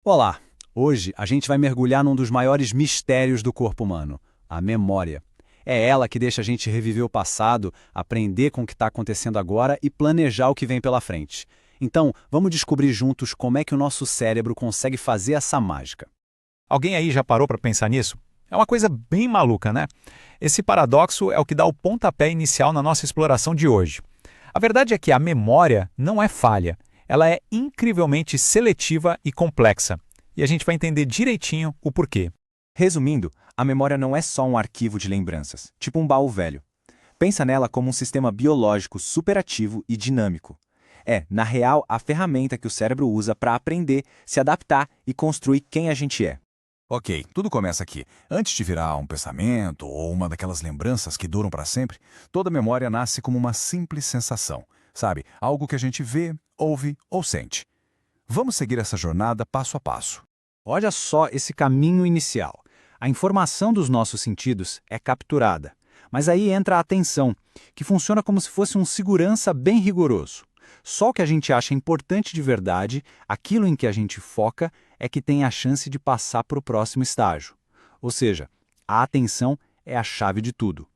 Olá! Hoje a gente vai mergulhar num dos maiores mistérios do corpo humano, a memória. É ela que deixa a gente reviver o passado, aprender com o que está acontecendo agora e planejar o que vem pela frente. Então, vamos descobrir juntos como é que o nosso cérebro consegue fazer essa mágica. Alguém aí já parou para pensar nisso? É uma coisa bem maluca, né? Esse paradoxo é o que dá o pontapé inicial na nossa exploração de hoje. A verdade é que a memória não é falha, ela é incrivelmente seletiva e complexa. E a gente vai entender direitinho o porquê. Resumindo, a memória não é só um arquivo de lembranças, tipo um baú velho. Pensa nela como um sistema biológico superativo e dinâmico. É, na real, a ferramenta que o cérebro usa para aprender, se adaptar e construir quem a gente é. Ok, tudo começa aqui. Antes de virar um pensamento ou uma daquelas lembranças que duram para sempre, toda memória nasce como uma simples sensação, sabe? Algo que a gente vê, ouve ou sente. Vamos seguir essa jornada passo a passo. Olha só esse caminho inicial. A informação dos nossos sentidos é capturada. Mas aí entra a atenção, que funciona como se fosse um segurança bem rigoroso. Só o que a gente acha importante de verdade, aquilo em que a gente foca, é que tem a chance de passar para o próximo estágio. Ou seja, a atenção é a chave de tudo.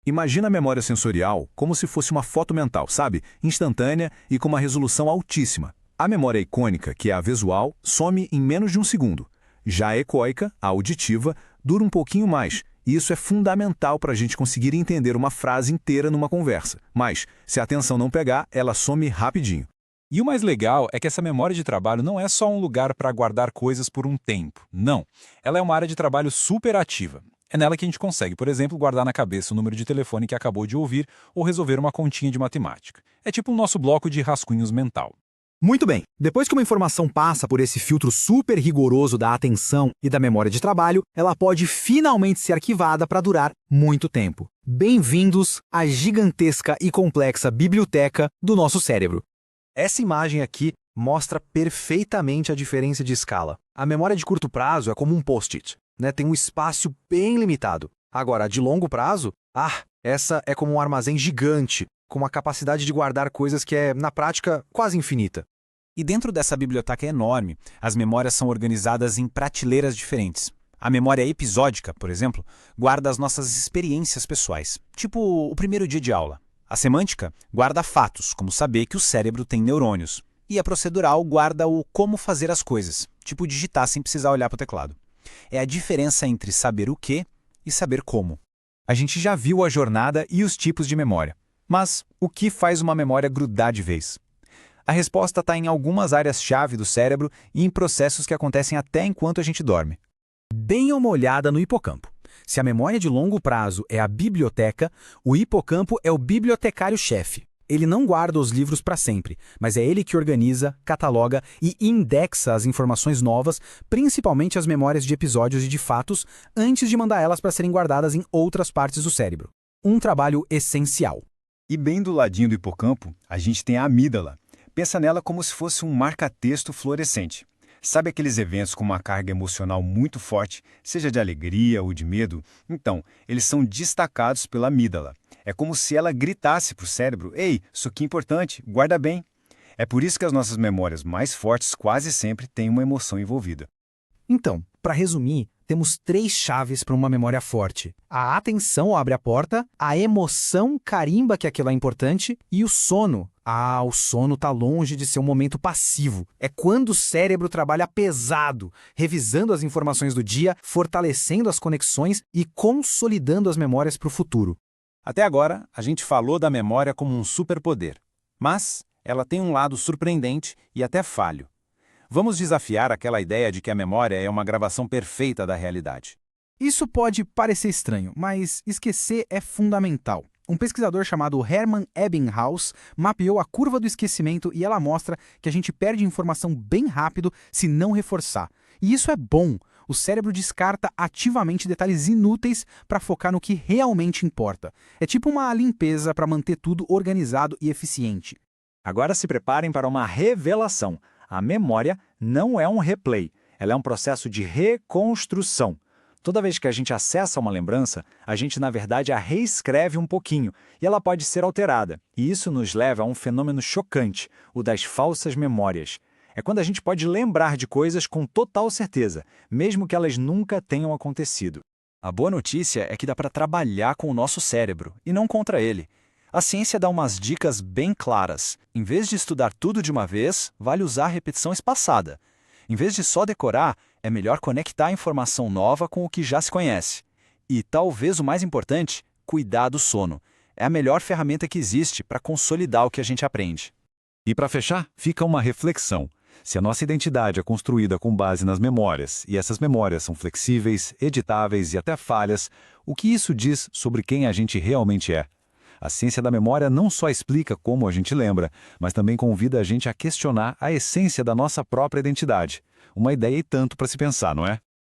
Imagina a memória sensorial como se fosse uma foto mental, sabe? Instantânea e com uma resolução altíssima. A memória icônica, que é a visual, some em menos de um segundo. Já a ecoica, a auditiva, dura um pouquinho mais. E isso é fundamental para a gente conseguir entender uma frase inteira numa conversa. Mas, se a atenção não pegar, ela some rapidinho. E o mais legal é que essa memória de trabalho não é só um lugar para guardar coisas por um tempo. Não. Ela é uma área de trabalho super ativa. É nela que a gente consegue, por exemplo, guardar na cabeça o número de telefone que acabou de ouvir ou resolver uma continha de matemática. É tipo o nosso bloco de rascunhos mental. Muito bem, depois que uma informação passa por esse filtro super rigoroso da atenção e da memória de trabalho, ela pode finalmente ser arquivada para durar muito tempo. Bem-vindos à gigantesca e complexa biblioteca do nosso cérebro. Essa imagem aqui mostra perfeitamente a diferença de escala. A memória de curto prazo é como um post-it, né? Tem um espaço bem limitado. Agora, a de longo prazo, essa é como um armazém gigante, com uma capacidade de guardar coisas que é, na prática, quase infinita. E dentro dessa biblioteca enorme, as memórias são organizadas em prateleiras diferentes. A memória episódica, por exemplo, guarda as nossas experiências pessoais, tipo o primeiro dia de aula. A semântica guarda fatos, como saber que o cérebro tem neurônios. E a procedural guarda o como fazer as coisas, tipo digitar sem precisar olhar para o teclado. É a diferença entre saber o que e saber como. A gente já viu a jornada e os tipos de memória. Mas o que faz uma memória grudar de vez? A resposta está em algumas áreas-chave do cérebro e em processos que acontecem até enquanto a gente dorme. Deem uma olhada no hipocampo. Se a memória de longo prazo é a biblioteca, o hipocampo é o bibliotecário-chefe. Ele não guarda os livros para sempre, mas é ele que organiza, cataloga e indexa as informações novas, principalmente as memórias de episódios e de fatos, antes de mandar elas para serem guardadas em outras partes do cérebro. Um trabalho essencial. E bem do ladinho do hipocampo, a gente tem a amígdala. Pensa nela como se fosse um marca-texto fluorescente. Sabe aqueles eventos com uma carga emocional muito forte, seja de alegria ou de medo? Então, eles são destacados pela amígdala. É como se ela gritasse para o cérebro: "Ei, isso aqui é importante, guarda bem." É por isso que as nossas memórias mais fortes quase sempre têm uma emoção envolvida. Então, para resumir, temos 3 chaves para uma memória forte. A atenção abre a porta, a emoção carimba que aquilo é importante e o sono. O sono está longe de ser um momento passivo. É quando o cérebro trabalha pesado, revisando as informações do dia, fortalecendo as conexões e consolidando as memórias para o futuro. Até agora, a gente falou da memória como um superpoder. Mas ela tem um lado surpreendente e até falho. Vamos desafiar aquela ideia de que a memória é uma gravação perfeita da realidade. Isso pode parecer estranho, mas esquecer é fundamental. Um pesquisador chamado Hermann Ebbinghaus mapeou a curva do esquecimento e ela mostra que a gente perde informação bem rápido se não reforçar. E isso é bom. O cérebro descarta ativamente detalhes inúteis para focar no que realmente importa. É tipo uma limpeza para manter tudo organizado e eficiente. Agora se preparem para uma revelação. A memória não é um replay, ela é um processo de reconstrução. Toda vez que a gente acessa uma lembrança, a gente na verdade a reescreve um pouquinho e ela pode ser alterada. E isso nos leva a um fenômeno chocante, o das falsas memórias. É quando a gente pode lembrar de coisas com total certeza, mesmo que elas nunca tenham acontecido. A boa notícia é que dá para trabalhar com o nosso cérebro e não contra ele. A ciência dá umas dicas bem claras. Em vez de estudar tudo de uma vez, vale usar a repetição espaçada. Em vez de só decorar, é melhor conectar a informação nova com o que já se conhece. E, talvez o mais importante, cuidar do sono. É a melhor ferramenta que existe para consolidar o que a gente aprende. E para fechar, fica uma reflexão. Se a nossa identidade é construída com base nas memórias, e essas memórias são flexíveis, editáveis e até falhas, o que isso diz sobre quem a gente realmente é? A ciência da memória não só explica como a gente lembra, mas também convida a gente a questionar a essência da nossa própria identidade. Uma ideia e tanto para se pensar, não é?